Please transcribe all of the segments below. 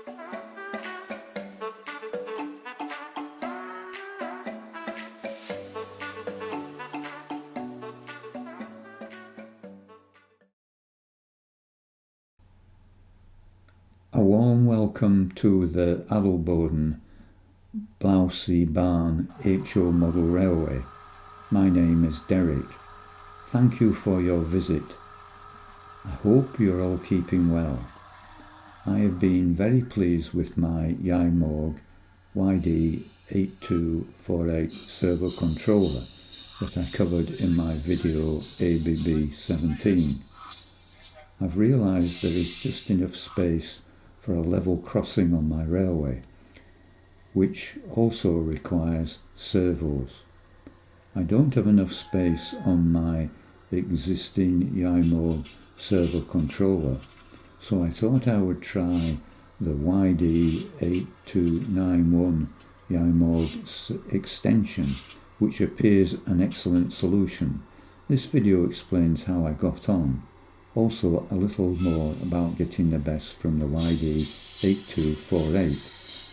A warm welcome to the Blausee barn HO model railway. My name is Derek. Thank you for your visit. I hope you're all keeping well. I have been very pleased with my YaMoRC YD8248 servo controller that I covered in my video ABB24. I've realised there is just enough space for a level crossing on my railway, which also requires servos. I don't have enough space on my existing YaMoRC servo controller, so I thought I would try the YD8291 YaMoRC extension, which appears an excellent solution. This video explains how I got on. Also a little more about getting the best from the YD8248.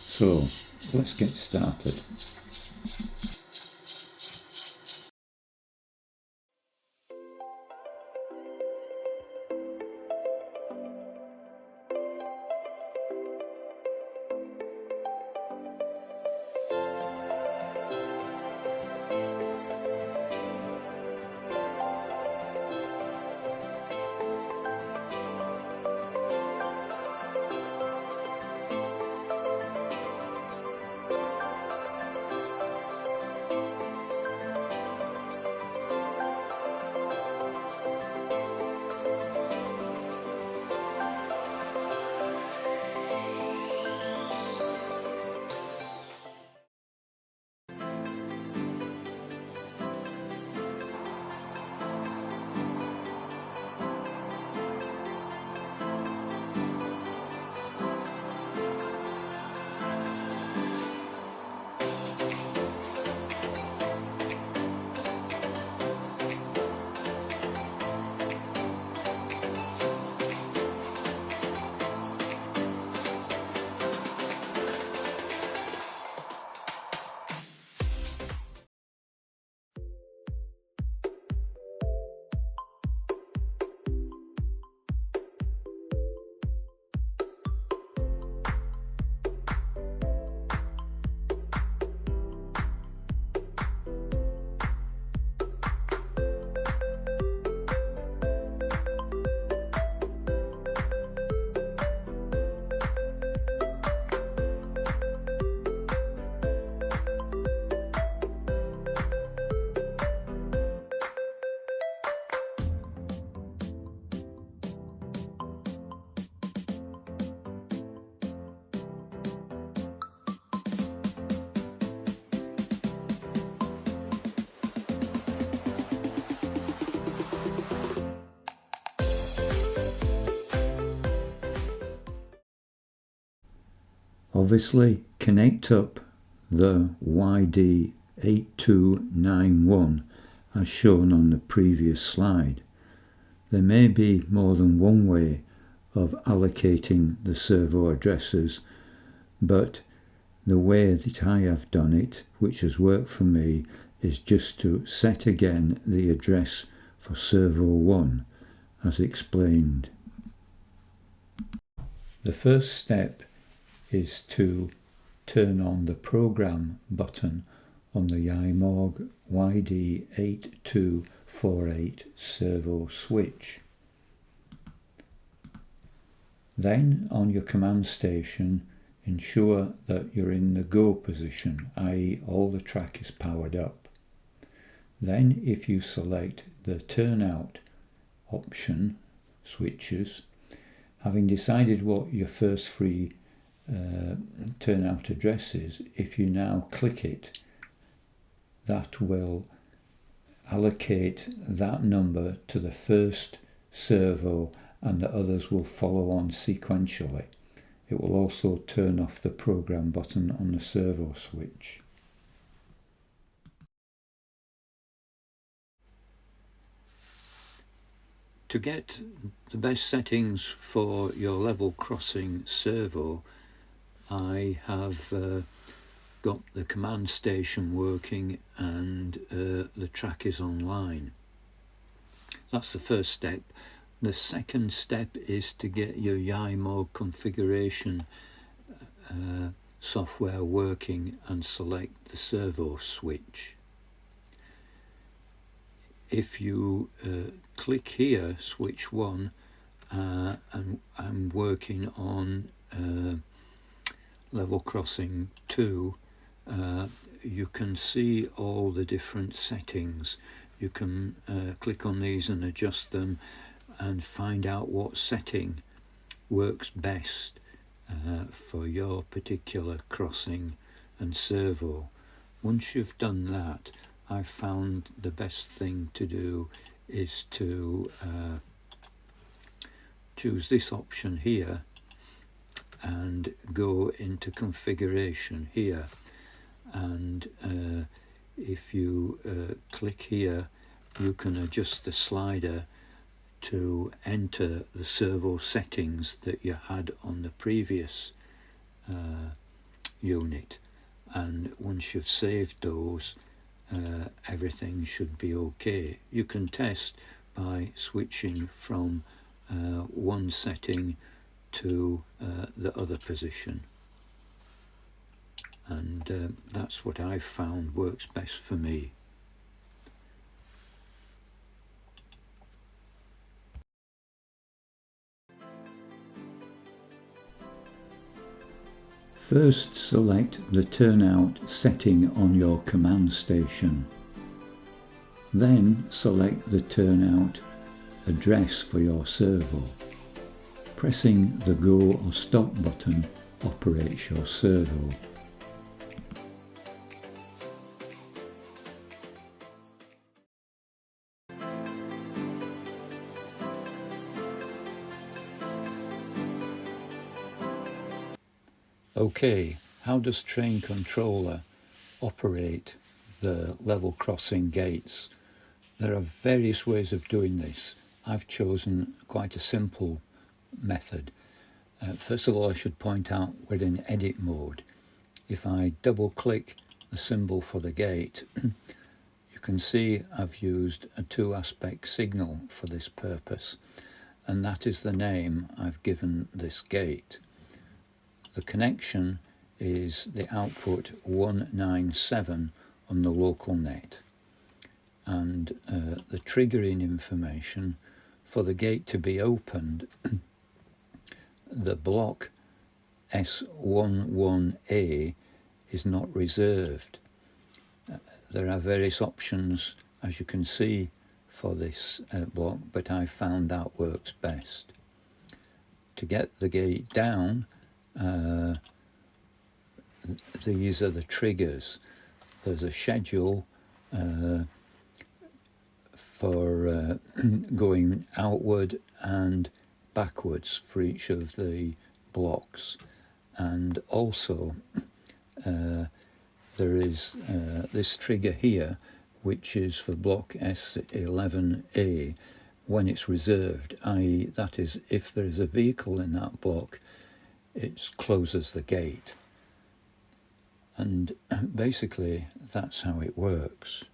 So let's get started. Obviously, connect up the YD8291 as shown on the previous slide. There may be more than one way of allocating the servo addresses, but the way that I have done it, which has worked for me, is just to set again the address for servo 1 as explained. The first step is to turn on the program button on the YaMoRC YD8248 servo switch. Then on your command station, ensure that you're in the go position, i.e. all the track is powered up. Then if you select the turnout option switches, having decided what your first three turnout address is, if you now click it, that will allocate that number to the first servo and the others will follow on sequentially. It will also turn off the program button on the servo switch. To get the best settings for your level crossing servo, I have got the command station working and the track is online. That's the first step. The second step is to get your YaMoRC configuration software working and select the servo switch. If you click here, switch 1, and I'm working on level crossing 2, you can see all the different settings. You can click on these and adjust them and find out what setting works best for your particular crossing and servo. Once you've done that, I've found the best thing to do is to choose this option here and go into configuration here, and if you click here, you can adjust the slider to enter the servo settings that you had on the previous unit, and once you've saved those, everything should be okay. You can test by switching from one setting to the other position, and that's what I've found works best for me. First, select the turnout setting on your command station. Then select the turnout address for your servo. Pressing the go or stop button operates your servo. Okay, how does TrainController operate the level crossing gates? There are various ways of doing this. I've chosen quite a simple method. First of all, I should point out we're in edit mode. If I double click the symbol for the gate, you can see I've used a 2-aspect signal for this purpose, and that is the name I've given this gate. The connection is the output 197 on the local net, and the triggering information for the gate to be opened, the block S11A is not reserved. There are various options, as you can see, for this block, but I found that works best. To get the gate down, these are the triggers. There's a schedule for going outward and backwards for each of the blocks, and also there is this trigger here, which is for block S11A when it's reserved, i.e. that is if there is a vehicle in that block, it closes the gate. And basically that's how it works.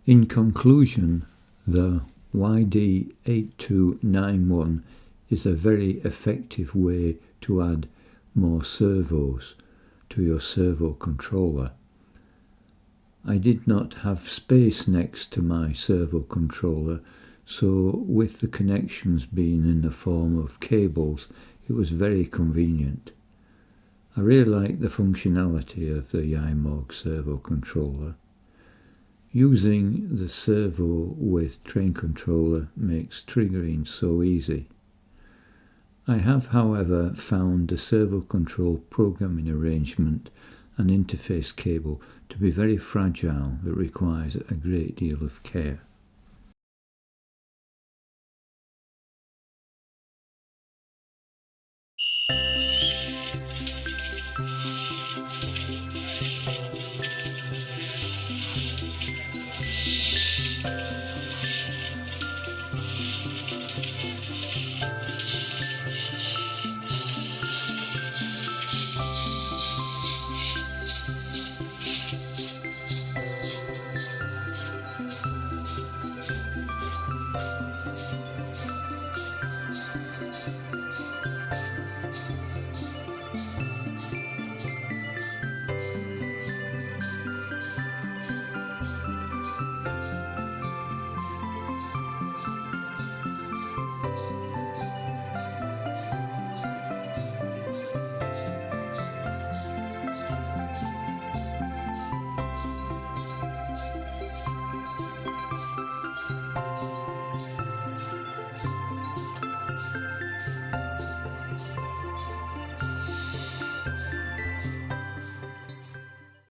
In conclusion, the YD8291 is a very effective way to add more servos to your servo controller. I did not have space next to my servo controller, so with the connections being in the form of cables, it was very convenient. I really like the functionality of the YaMoRC servo controller. Using the servo with TrainController makes triggering so easy. I have, however, found the servo control programming arrangement and interface cable to be very fragile that requires a great deal of care.